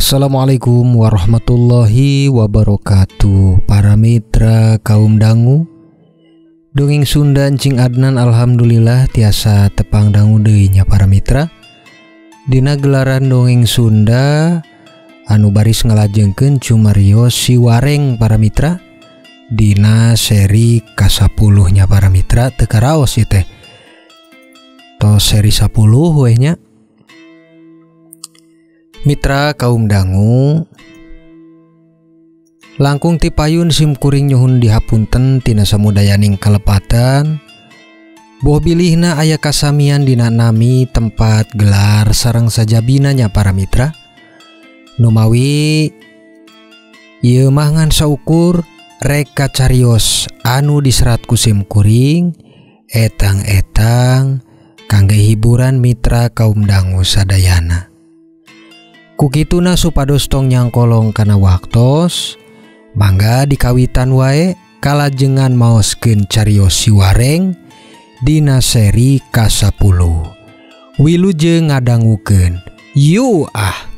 Assalamualaikum warahmatullahi wabarakatuh. Para mitra kaum dangu, dongeng Sunda Encing Adnan alhamdulillah tiasa tepang dangu deui nya para mitra. Dina gelaran dongeng Sunda anu baris ngalajengkeun cumarios Siwareng para mitra. Dina seri ka-10 nya para mitra teu karaos ieu teh. Tos seri 10 we nya. Mitra kaum dangu, langkung ti payun simkuring nyuhun dihapunten tina samudayaning kalepatan. Boh bilihna aya kasamian dina nami tempat gelar sareng sajabina nya para mitra. Numawi ieu mah ngan saukur rek kacarios anu diserat ku simkuring etang-etang kangge hiburan mitra kaum dangu sadayana. Kukituna supados tong nyangkolong kana waktos, mangga dikawitan wae kalajengan maoskeun carios Siwareng dina seri ka-10. Wilujeng ngadangukeun. Yu ah.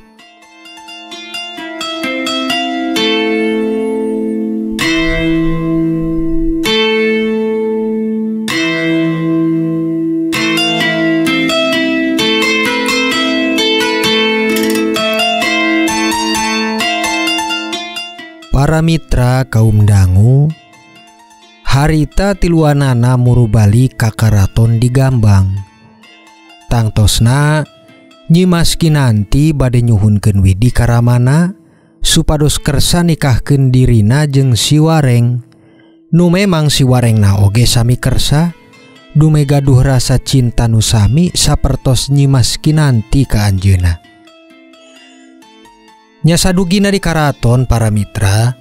Para mitra kaum dangu, harita tiluanana murubali ka karaton di Gambang. Tangtosna Nyimas Kinanti bade nyuhunkeun widi karamana supados kersa nikahkeun dirina jeung Siwareng. Nu memang Siwarengna oge sami kersa dume gaduh rasa cinta nu sami sapertos Nyimas Kinanti ka anjeunna. Nya sadugina di karaton para mitra,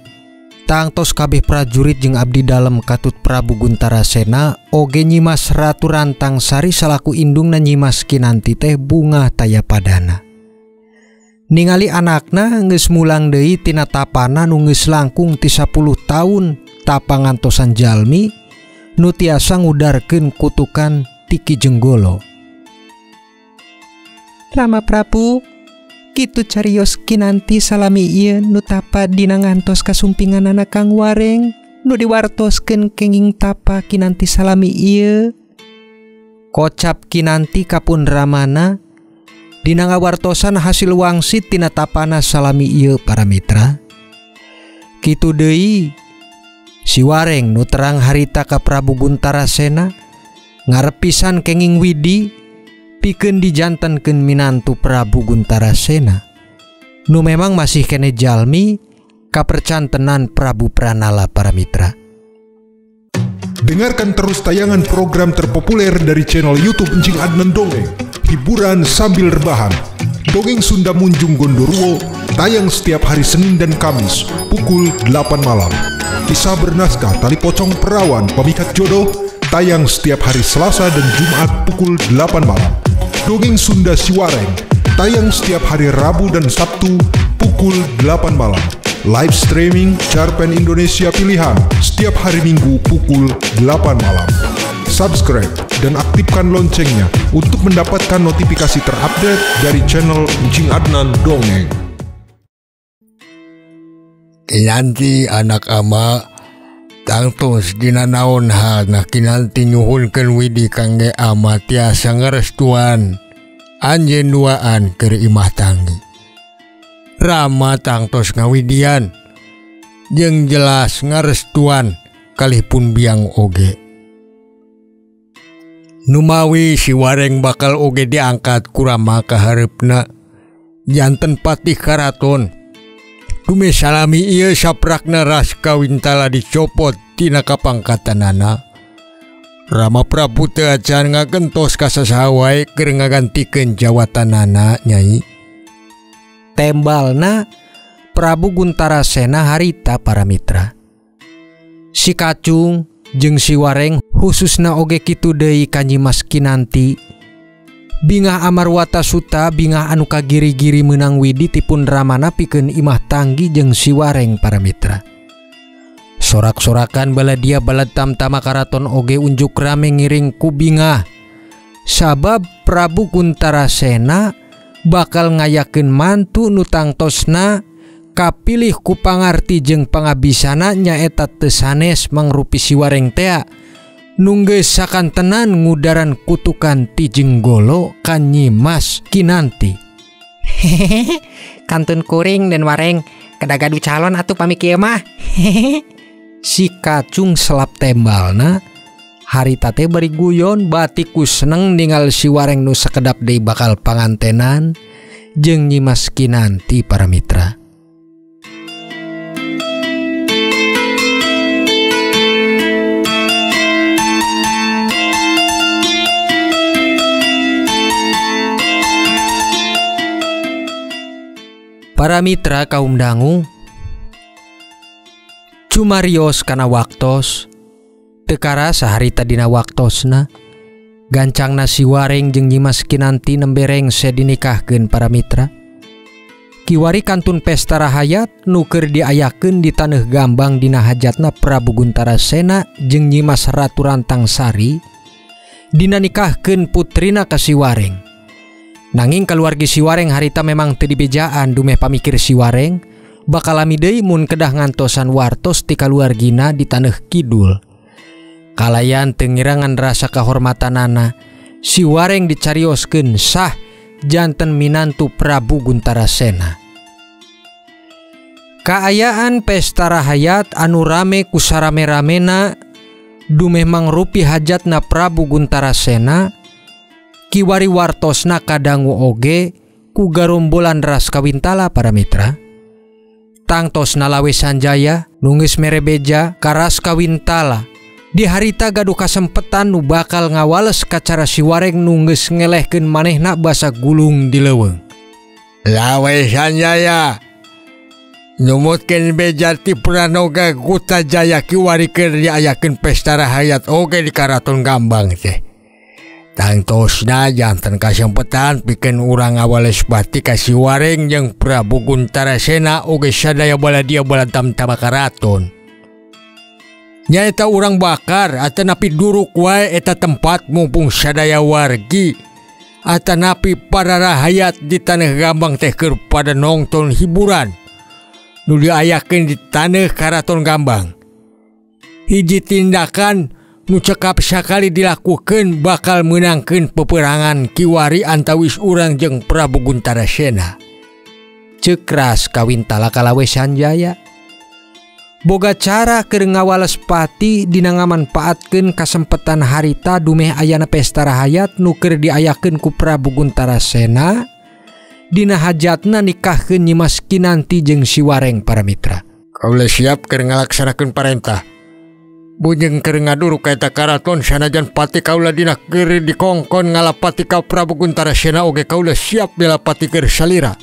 tangtos kabeh prajurit jeung abdi dalem Katut Prabu Guntarasena oge nyimas Ratu Rantangsari salaku indungna Nyimas Kinanti teh bunga tayapadana. Ningali anakna geus mulang deui tina tapana nu geus langkung ti 10 taun tapangantosan jalmi nu tiasa ngudarkeun kutukan Tiki Jenggolo. Rama Prabu, kitu carios Kinanti salami ieu nu tapa dina ngantos kasumpinganana Kang Wareng nu diwartoskeun kenging tapa Kinanti salami ieu. Kocap Kinanti kapun ramana dina ngawartosan hasil wangsit tina tapana salami ieu para mitra. Kitu deui Siwareng nu terang harita ka Prabu Guntarasena ngarep pisan kenging widi pikeun dijantenkeun minantu Prabu Guntarasena nu memang masih kene jalmi kapercantenan Prabu Pranala para mitra. Dengarkan terus tayangan program terpopuler dari channel YouTube Encing Adnan Dongeng, hiburan sambil rebahan. Dongeng Sunda Munjung Gondoruo tayang setiap hari Senin dan Kamis pukul 8 malam. Kisah bernaskah Tali Pocong Perawan Pemikat Jodoh tayang setiap hari Selasa dan Jumat pukul 8 malam. Dongeng Sunda Siwareng tayang setiap hari Rabu dan Sabtu pukul 8 malam. Live streaming Cerpen Indonesia Pilihan setiap hari Minggu pukul 8 malam. Subscribe dan aktifkan loncengnya untuk mendapatkan notifikasi terupdate dari channel Encing Adnan Dongeng. Kinanti anak ama tangtos dina naon halna Kinanti nyuhunkeun widi kangge ama tiasa ngarestuan anjeun duaan keur imah tanggi. Rama tangtos ngawidian jeung jelas ngarestuan kalihpun biang oge. Numawi Siwareng bakal oge diangkat ku Rama ka hareupna janten patih karaton. Dume salami ieu saprakna ras kawintala dicopot tina kapangkatanana. Rama Prabu teu acan ngagentos ka sasaha wae keur ngagantikeun jawatanana Nyai. Tembalna Prabu Guntarasena harita para mitra. Si Kacung jeung Siwareng khususna oge kitu deui ka Nyimas Kinanti. Bingah Amarwata Suta bingah anu kagiri-giri meunang widi tipun ramana pikeun imah tanggi jeung Siwareng para mitra. Sorak-sorakan baladia balad tamtama karaton oge unjuk rame ngiring ku bingah. Sabab Prabu Guntarasena bakal ngayakeun mantu nu tangtosna kapilih ku pangarti jeung pangabisana nyaeta teu sanes mangrupi siwareng tea nu geus sakantenan ngudaran kutukan ti Jenggolo ka Nyimas Kinanti. Hehehe, kantun kuring dan wareng kada gaduh calon atuh pami kieu mah. Si Kacung selap tembalna harita teh bari guyon batik ku seneng ninggal si wareng nu sakedap deui bakal pangantenan jeung Nyimas Kinanti para mitra. Para mitra kaum dangu, cumarios kana waktos tekara saharita dina waktosna gancangna si wareng jeung Nyimas Kinanti nembereng sedinikahkeun para mitra. Kiwari kantun pesta rahayat nu keur diayakeun di Taneuh Gambang dina hajatna Prabu Guntarasena jeung Nyimas Ratu Rantangsari dina nikahkeun putrina ka si wareng. Nanging kaluargi si wareng harita memang teu dibejaan dumeh pamikir si wareng bakal lami deui mun kedah ngantosan wartos ti kaluargina di Taneuh Kidul. Kalayan teu ngirangan rasa kahormatanana, si wareng dicarioskeun sah janten minantu Prabu Guntarasena. Kaayaan pesta rahayat anu rame ku sarame-ramena dumeh mangrupi hajatna Prabu Guntarasena. Kiwari wartosna kadangu oge ku garombolan ras kawintala para mitra. Tangtosna Lawe Sanjaya nu geus merebeja ka ras kawintala di harita gaduh kasempetan nu bakal ngawales kacara si wareng nu geus ngelehkeun manehna basa gulung di leuweung. Lawe Sanjaya numutkeun beja ti Pranoga Gutajaya kiwari keur diayakeun pesta rahayat oge di Karaton Gambang teh. Tangtosna janten kasempetan pikeun urang ngawales bati ka si wareng jeung Prabu Guntarasena oge sadaya bala dia bala tamtama karaton. Nyaeta urang bakar atanapi duruk wae eta tempat mumpung sadaya wargi atanapi para rahayat di Taneuh Gambang teh keur pada nongton hiburan nu diayakeun di Taneuh Karaton Gambang. Hiji tindakan nu cekap sakali dilakukeun bakal meunangkeun peperangan kiwari antawis urang jeung Prabu Guntarasena. Ceuk ras kawintala ka Lawe Sanjaya. Boga cara keur ngawales pati dina ngamanpaatkeun kasempetan harita dumeh ayana pesta rahayat nu keur diayakeun ku Prabu Guntarasena dina hajatna nikahkeun Nyimas Kinanti jeung si wareng para mitra. Kaula siap keur ngalaksanakeun parentah. Bujeng keur ngaduruk ka eta karaton sanajan pati kaula dina keur dikongkon ngalapati ka Prabu Guntarasena oge kaula siap bela pati keur salira.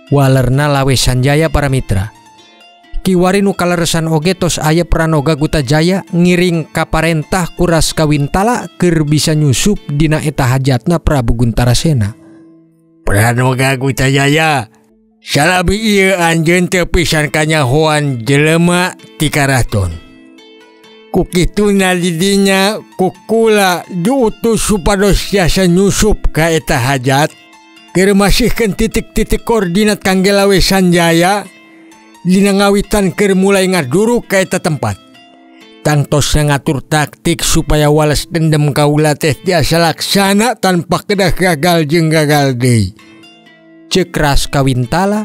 Walerna Lawe Sanjaya para mitra. Kiwari nu kaleresan oge tos aya Pranoga Gutajaya ngiring ka parentah ku ras kawintala keur bisa nyusup dina eta hajatna Prabu Guntarasena. Pranoga Gutajaya, salami ieu anjeun teu pisan kanyahoan jelema ti karaton. Kukituna didinya kukula diutus supados tiasa nyusup ka eta hajat keur masihkeun titik-titik koordinat kangge Lawe Sanjaya dina ngawitan keur mulai ngaduruk ka eta tempat. Tangtosna ngatur taktik supaya wales dendem kaula teh tiasa laksana tanpa kedah gagal jeung gagal deui. Ceuk ras kawintala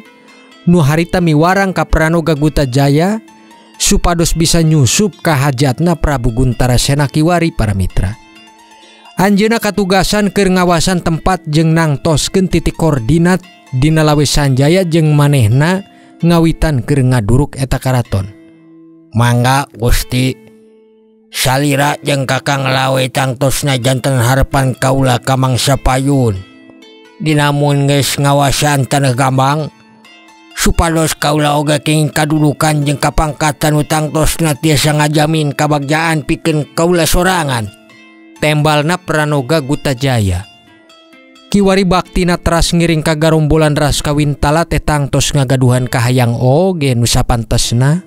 nu harita miwarang ka Pranoga Gutajaya supados bisa nyusup ka hajatna Prabu Guntarasena kiwari para mitra. Anjeunna katugasan keur ngawasan tempat jeung nangtoskeun titik koordinat dina Lawe Sanjaya jeung manehna ngawitan keur ngaduruk eta karaton. Mangga Gusti, salira jeung Kakang Lawe tangtosna janten harepan kaula ka mangsa payun dina mun geus ngawasan Taneuh Gambang supados kaula oge kenging kadudukan jeung kapangkatan nu tangtosna tiasa ngajamin kabagjaan pikeun kaula sorangan. Tembalna Pranoga Gutajaya. Kiwari baktina teras ngiring ka garombolan ras kawintala teh tangtos ngagaduhan kahayang oge nu sapantesna.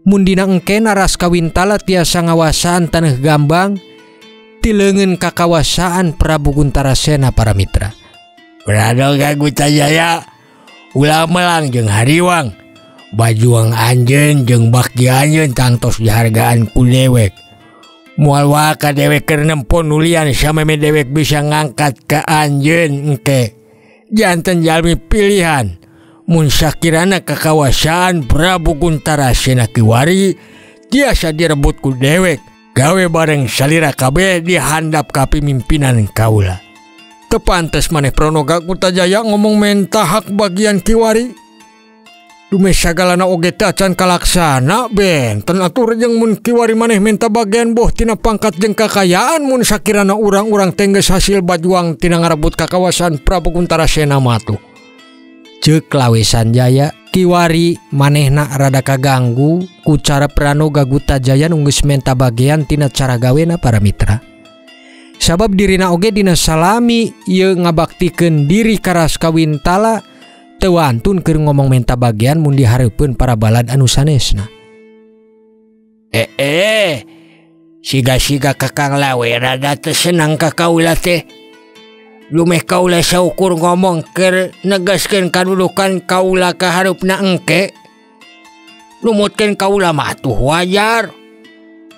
Mun dina engkena ras kawintala tiasa ngawasan Taneuh Gambang ti leungeun kakawasaan Prabu Guntarasena para mitra. Pranoga Gutajaya ulah melang jeung hariwang bajuang anjeun jeung bakti anjeun tangtos dihargaan ku dewek. Moal wae ka dewek keur nempon nulian sameme dewek bisa ngangkat ka anjeun engke. Janten jalmi pilihan mun sakirana kakawasaan Prabu Guntara Sena Kiwari tiasa direbut ku dewek gawe bareng salira kabeh dihandap ka pimimpinan kaula. Tepantes maneh Pranoga Gutajaya ngomong menta hak bagian Kiwari. Dume sagalana oge teh acan kalaksana benten atur jeung mun Kiwari maneh menta bagian boh tina pangkat jeung kakayaan mun sakirana urang-urang teh geus hasil bajuang tina ngarebut kakawasan Prabu Guntara Sena matu. Ceuk Lawe Sanjaya, Kiwari manehna rada kaganggu ku cara Pranoga Gutajaya nu geus menta bagian tina cara gawena para mitra. Sabab dirina oge dina salami ieu ngabaktikeun diri ka Raskawintala teu wantun keur ngomong menta bagian mun dihareupeun para balad anu sanesna. Siga-siga Kakang Lawe rada teu senang ka kaula teh. Lumeh kaula saukur ngomong keur negaskeun kadudukan kaula ka hareupna engke. Lumutkeun kaula mah atuh wajar.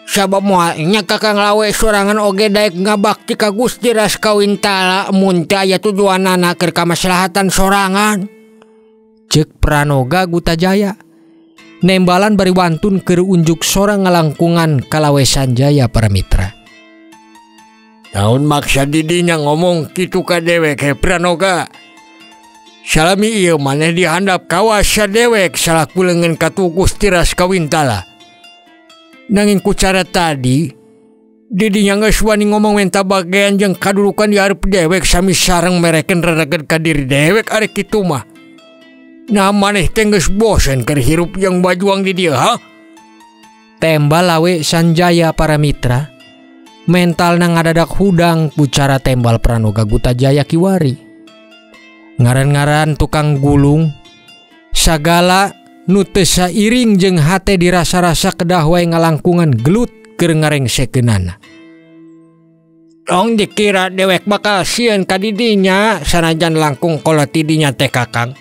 Sabab moalnya Kakang Lawe sorangan oge daek ngabakti ka Gusti Raskawintala mun teu aya tujuanana keur kamaslahatan sorangan. Ceuk Pranoga Gutajaya. Nembalan bari wantun keur unjuk sorang ngalangkungan ka Lawe Sanjaya para mitra. Naon maksud didinya ngomong kitu ka dewek he Pranoga? Salami ieu maneh dihandap kawasa dewek salaku leungeun ka tu Gusti Raskawintala. Nanging ku cara tadi didinya geus wani ngomong menta bagian jeung kadudukan di hareup dewek sami sareng merekeun rereged ka diri dewek ari kitu mah. Nah maneh teh geus bosen keur hirup yang bajuang di dieu ha? Tembal Lawe Sanjaya para mitra. Mentalna ngadadak hudang ku cara tembal Pranoga Gutajaya Kiwari. Ngaran-ngaran tukang gulung sagala nu teu sairing jeung hate dirasa-rasa kedah wae ngalangkungan gelut keur ngarengsekeunana. Tong dikira dewek bakal sieun ka didinya sanajan langkung kolot didinya teh Kakang.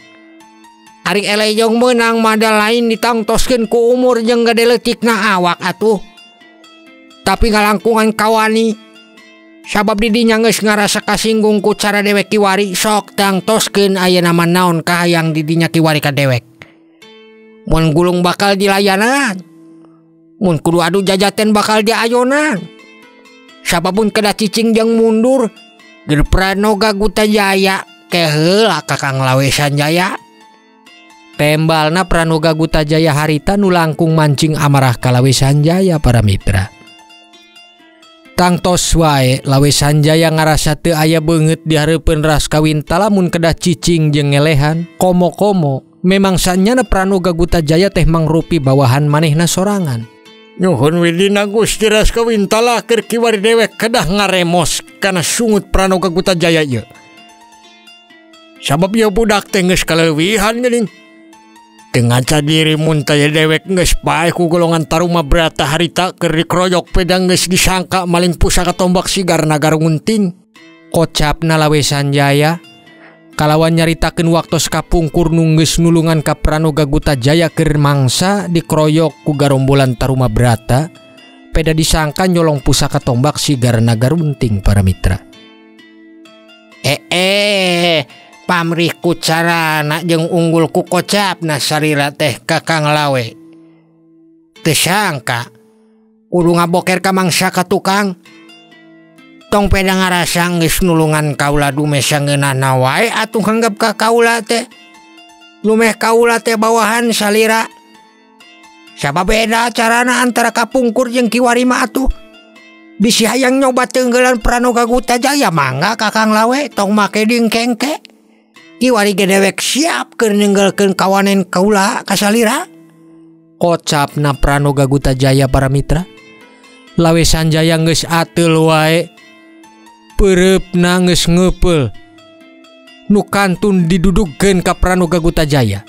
Ari elejong meunang mada lain ditangtoskeun ku umur jeung gade leutikna awak atuh. Tapi ngalangkungan kawani sabab didinya geus ngarasa kasinggung ku cara dewek Kiwari sok tangtoskeun ayeuna mah naon kahayang didinya Kiwari ka dewek. Mun gulung bakal dilayanan, mun kudu adu jajaten bakal diayonan. Sababun kada cicing jeung mundur, ger Pranoga Gutajaya keheula Kakang Lawe Sanjaya. Tembalna Pranoga Gutajaya harita nu langkung mancing amarah ka Lawe Sanjaya para mitra. Tangtos wae Lawe Sanjaya ngarasa teu aya beungeut di hareupeun Raskawintala mun kedah cicing jeung ngelehan, komo-komo. Memang sanyana Pranoga Gutajaya teh mangrupi bawahan manehna sorangan. Nyuhun widina Gusti Raskawintala keur Kiwari dewek kedah ngaremos kana sungut Pranoga Gutajaya ieu. Sabab ieu budak teh geus kaleuwihan geuning. Teu ngaca diri mun taya dewek geus paeh ku golongan taruma brata harita keur dikroyok pedang geus disangka maling pusaka tombak sigar Nagara Ngunting. Kocapna Lawe Sanjaya kalawan nyaritakeun waktos kapungkur nu geus nulungan ka Pranoga Gutajaya keur mangsa dikroyok ku garombolan taruma brata peda disangka nyolong pusaka tombak sigar Nagara Ngunting para mitra. Pamrih ku carana jeung unggul ku kocapna sarira teh Kakang Lawe. Teu sangka kudu ngaboker ka mangsa ka tukang. Tong peda ngarasa geus nulungan kaula dume sangeunana wae atuh hanggap ka kaula teh. Lumeh kaula teh bawahan salira. Sabab beda carana antara kapungkur jeung Kiwari mah atuh. Bisi hayang nyoba teunggelan Pranoga Gutajaya mangga Kakang Lawe tong make dingkengke. Kiwari ge dewek siap keur ninggalkeun kawanen kaula ka salira. Kocapna Pranoga Gutajaya para mitra. Lawe Sanjaya geus ateul wae. Pereupna geus ngeupel nu kantun didudugkeun ka Pranoga Gutajaya.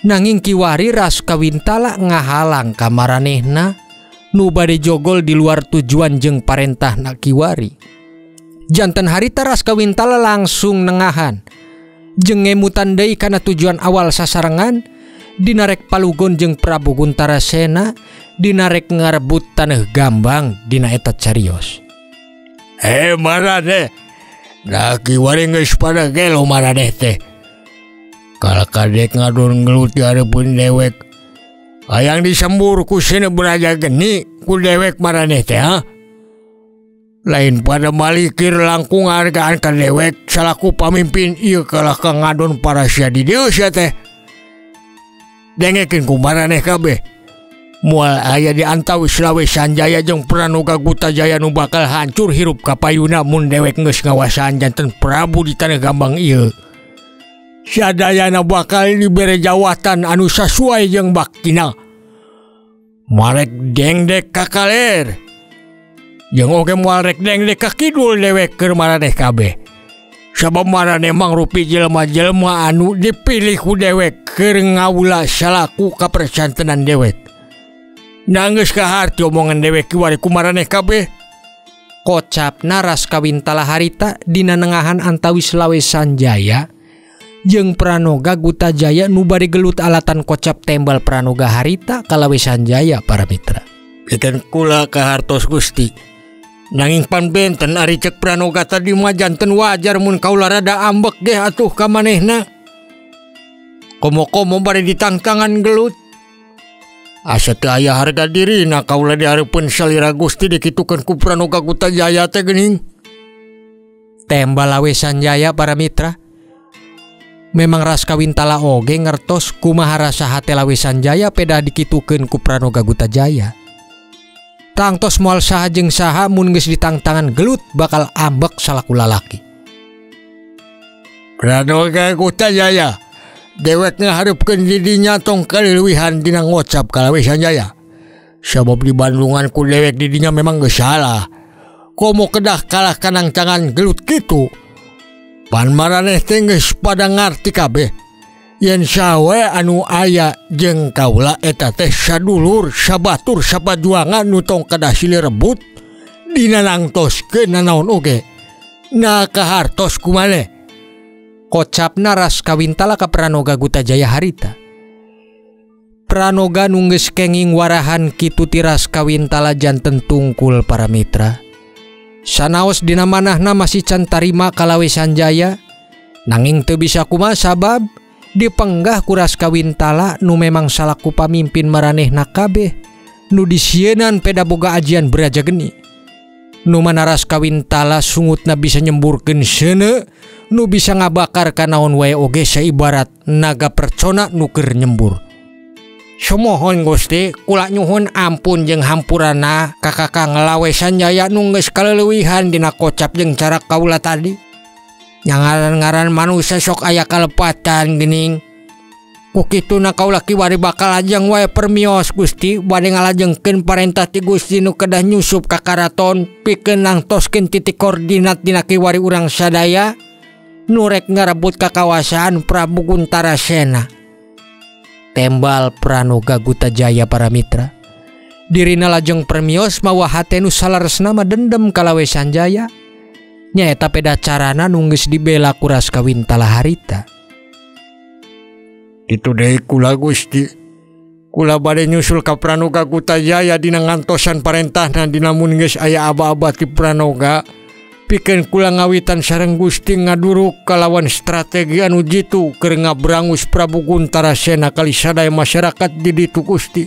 Nanging Kiwari Raskawintala ngahalang ka maranehna nu bade jogol di luar tujuan jeung parentahna Kiwari. Janten harita Raskawintala langsung nengahan jeung ngemutan deui kana tujuan awal sasarengan dinarek palugon jeung Prabu Guntarasena dinarek ngarebut taneuh Gambang dina eta carios. Maraneh, da kiwari geus pada gelo maraneh teh. Kala kadek ngadon gelut di hareupeun dewek. Hayang disembur ku sina Braja Geni ku dewek maraneh teh ha. Lain pada malikir langkung hargaan ka dewek salaku pamimpin ieu kalah ka ngadon para sia di dieu sia teh. Dengekeun ku maraneh kabeh. Moal aya di antawis Slawe Sanjaya jeung Pranoga Gutajaya nu bakal hancur hirup kapayuna mun dewek geus ngawasaan janten Prabu di taneuh Gambang ieu. Sadayana bakal dibere jawatan anu sasuai jeung baktina. Marek dengdek ka kaler. Jeung oge moal rek dengdek ka kidul dewek keur maraneh kabeh. Sabab maraneh mangrupi jelema-jelema anu dipilih ku dewek keur ngawula salaku kapersantenan dewek. Nanggeus kaharti omongan dewek kiwari ku maraneh kabeh. Kocapna Raskawintala harita dina nengahan antawis Slawe Sanjaya jeung Pranoga Gutajaya nu bari gelut alatan kocap tembal Pranoga harita ka Lawe Sanjaya para mitra. Pikeun kula kahartos Gusti. Nanging pan benten ari cek Pranoga tadi mah janten wajar mun kaula rada ambek deh atuh ka manehna. Komo-komo bari ditangtangan gelut. Asa teu aya harga dirina kaula di hareupeun salira Gusti dikitukeun ku Pranoga Gutajaya teh geuning. Tembal Lawe Sanjaya para mitra. Memang Raskawintala oge ngertos kumaha rasa hate Lawe Sanjaya pedah dikitukeun ku Pranoga Gutajaya. Tangtos moal saha jeung saha mun geus ditangtangan gelut bakal ambek salaku lalaki. Pranoga Gutajaya, dewek ngaharepkeun didinya tong kaleuwihan dina ngocap ka Lawe Sanjaya. Sabab di Bandungan ku dewek didinya memang geus salah. Komo kedah kalah kanangtangan gelut kitu. Pan maraneh teh geus pada ngarti kabeh. Yen sawe anu aya jeung kaula eta teh sadulur, sabatur, sapajuangan nu tong kedah silih rebut dina nangtoskeun nanaon oge. Na kahartos kumaneh. Kocapna Raskawintala ka Pranoga Gutajaya harita. Pranoga nu geus kenging warahan kitu ti Raskawintala janten tungkul para mitra. Sanaos dina manahna masih can tarima ka Lawe Sanjaya, nanging teu bisa kumaha sabab dipenggah ku Raskawintala nu memang salaku pamimpin maranehna kabeh nu disieunnan peda boga ajian Braja Geni. Nu mana Raskawintala sungutna bisa nyemburkeun seuneu nu bisa ngabakar ka naon wae oge saibarat naga percona nu keur nyembur. Sumohon Gusti, kula nyuhun ampun jeung hampurana ka Kakang Lawe Sanjaya nu geus kaleuwihan dina kocap jeung cara kaula tadi. Nyangaran-ngaran manusia sok aya kalepatan geuning. Ku kituna kaula kiwari bakal ajeng wae permios Gusti bade ngalajengkeun parentah ti Gusti nu kedah nyusup ka karaton pikeun nangtoskeun titik koordinat dina kiwari urang sadaya nu rek ngarebut kakawasaan Prabu Guntarasena. Tembal Pranoga Gutajaya para mitra. Dirina lajeng permios mawa hate nu salaresna mah dendem ka Lawe Sanjaya. Nyaeta peda carana nu geus dibela ku Raskawintala harita. Itu deui kula Gusti. Kula bade nyusul ka Pranoga Gutajaya dina ngantosan parentahna dina mun geus aya aba-aba ti Pranoga. Pikeun kula ngawitan sareng Gusti ngaduruk kalawan strategi anu jitu keur ngabrangus Prabu Guntarasena kali sadaya masyarakat di ditu Gusti.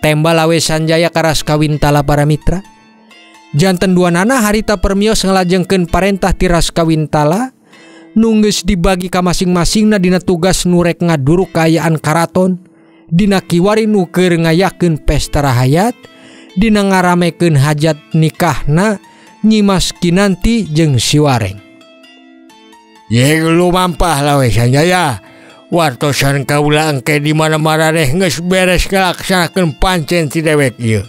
Tembal Lawe Sanjaya ka Raskawintala para mitra. Janten duanana harita permios ngalajengkeun parentah ti Raskawintala nu geus dibagi ka masing-masingna dina tugas nu rek ngaduruk kaayaan karaton dina kiwari nu keur ngayakeun pesta rahayat dina ngaramekeun hajat nikahna Nyimas Kinanti jeung Siwareng. Ye lumampah Lawe Sanjaya. Wartosan kaula engke di mana-mana deh geus beres ngalaksanakeun pancen ti dewek ieu.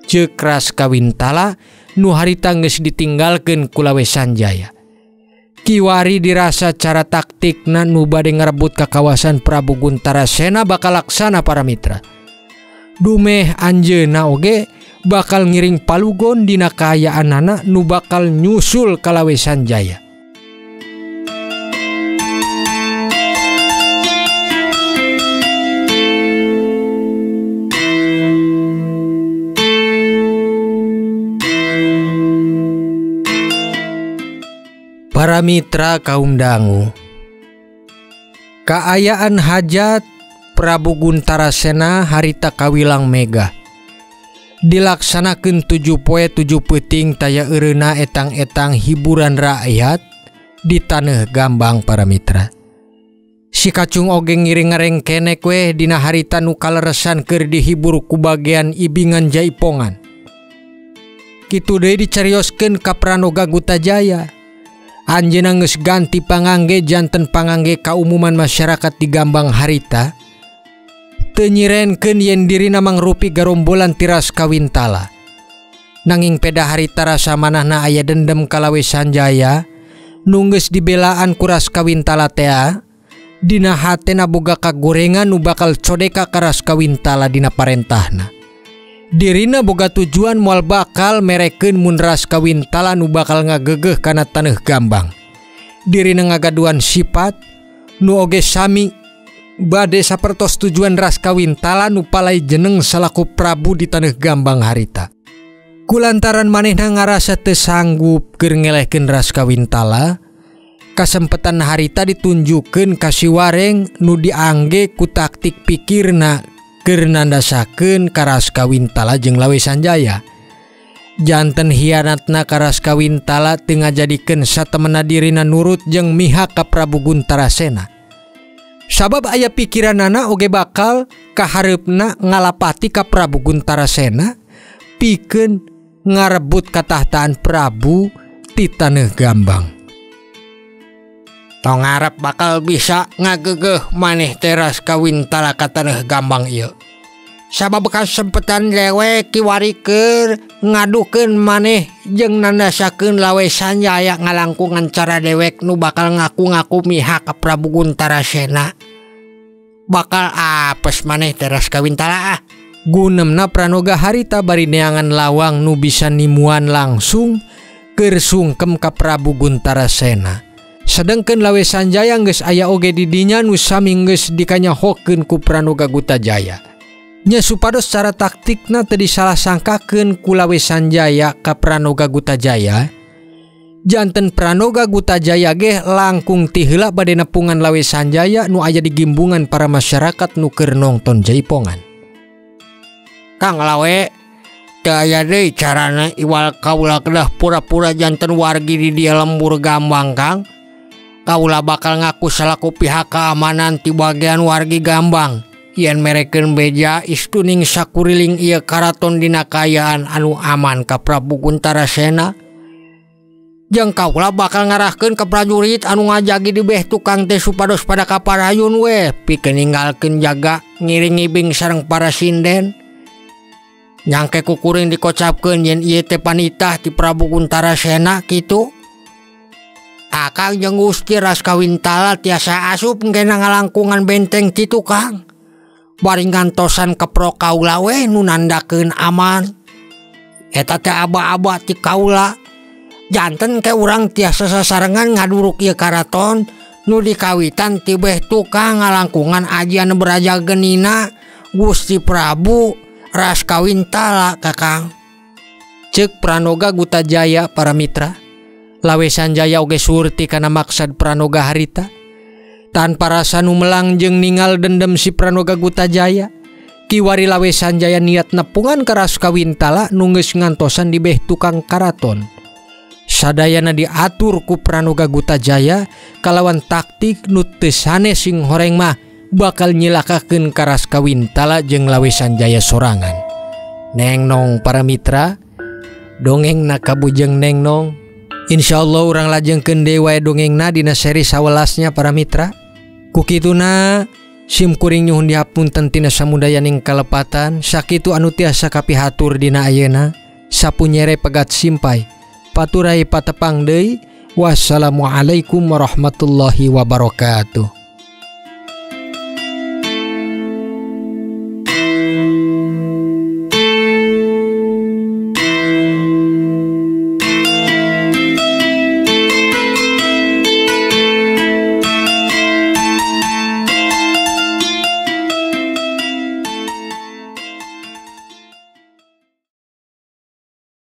Ceuk Raskawintala nu harita geus ditinggalkeun ku Lawe Sanjaya. Kiwari dirasa cara taktikna nu bade ngarebut ka kawasan Prabu Guntarasena bakal laksana para mitra. Dumeh anjeunna oge bakal ngiring palugon dina kaayaan anak nu bakal nyusul ka Lawe Sanjaya. Para mitra kaum dangu, kaayaan hajat Prabu Guntarasena harita kawilang mega dilaksanakeun 7 poe 7 peuting taya eureuna etang-etang hiburan rakyat di Taneuh Gambang. Para mitra, si Kacung oge ngiring-ngareng kenek we dina harita nu kaleresan keur dihibur ku bagean ibingan jaipongan. Kitu deui dicarioskeun ka Pranoga Gutajaya. Anjeunna geus ganti pangangge janten pangangge kaumuman masyarakat di Gambang harita teu nyirenkeun yen dirina mangrupi garombolan ti Raskawintala. Nanging peda harita rasa manahna aya dendem ka Lawe Sanjaya nu geus dibelaan ku Raskawintala tea, dina hatena boga kagorengan nu bakal codeka ka Raskawintala dina parentahna. Dirina boga tujuan moal bakal merekeun mun Raskawintala nu bakal ngageugeuh kana Taneuh Gambang. Dirina ngagaduan sifat nu oge sami bade sapertos tujuan Raskawintala nu palai jeneng salaku Prabu di Taneuh Gambang harita. Kulantaran manehna ngarasa teu sanggup keur ngelehkeun Raskawintala, kasempetan harita ditunjukkeun ka si Wareng nu diangge ku taktik pikirna keur nandasakeun ka Raskawintala jeung Lawe Sanjaya. Janten hianatna ka Raskawintala teu ngajadikeun satemena dirina nurut jeung mihak ka Prabu Guntarasena. Sabab aya pikiranana oge bakal kahareupna ngalapati ka Prabu Guntarasena pikeun ngarebut katahtaan Prabu ti Taneuh Gambang. Tong ngarep bakal bisa ngageugeuh maneh teh Raskawintala ka Taneuh Gambang ieu. Sabab kasempetan lewe kiwari keur ngadukeun maneh jeung nandasakeun Lawe Sanjaya ngalangkungan cara dewek nu bakal ngaku-ngaku mihak ka Prabu Guntarasena. Bakal apes maneh teh Raskawintala ah. Gunemna Pranoga harita bari neangan lawang nu bisa nimuan langsung keur sungkem ka Prabu Guntarasena. Sedengkeun Lawe Sanjaya geus aya oge di dinya nu sami geus dikanyahokeun ku Pranoga Gutajaya. Nya supados cara taktikna teu disalah sangkakeun ku Lawe Sanjaya ka Pranoga Gutajaya, janten Pranoga Gutajaya ge langkung ti heula bade nepungan Lawe Sanjaya nu aya di gimbungan para masyarakat nu keur nongton jaipongan. Kang Lawe, teu aya deui carana iwal kaula kedah pura-pura janten wargi di dieu lembur Gambang, Kang. Kaula bakal ngaku salaku pihak keamanan ti bagean wargi Gambang yen merekeun beja istuning sakuriling ieu karaton dina kaayaan anu aman ka Prabu Guntarasena. Jeung kaula bakal ngarahkeun ka prajurit anu ngajagi di beh tukang teh supados pada kaparayun we pikeun ninggalkeun jaga ngiring ibing sareng para sinden. Nyangke kukuring dikocapkeun yen ieu teh panitah ti Prabu Guntarasena kitu. Akang jeung Gusti Raskawintala tiasa asup ngena ngalangkungan benteng kitu, Kang. Bari ngantosan kepro kaula we nu nandakeun aman. Eta teh aba-aba ti kaula. Janten ke urang tiasa sasarengan ngaduruk ieu karaton nu dikawitan ti beh tukang ngalangkungan ajian beraja genina Gusti Prabu Raskawintala, Kakang. Ceuk Pranoga Gutajaya. Para mitra, Lawe Sanjaya oge surti kana maksad Pranoga harita. Tanpa rasa nu melang jeung ningal dendem si Pranoga Gutajaya, kiwari Lawe Sanjaya niat nepungan ka Raskawintala nu geus ngantosan di beh tukang karaton. Sadayana diatur ku Pranoga Gutajaya kalawan taktik nu teu sanes sing horeng mah bakal nyilakakeun ka Raskawintala jeung Lawe Sanjaya sorangan. Neng nong para mitra, dongeng na kabujeng Neng nong. Insyaallah urang lajengkeun deui wae dongengna dina seri 11-nya para mitra. Kukituna sim kuring nyuhun dihapunten tina samudayaning kalepatan sakitu anu tiasa kapihatur dina ayeuna sapunyere pegat simpai. Paturai patepang deui. Wassalamualaikum warahmatullahi wabarakatuh.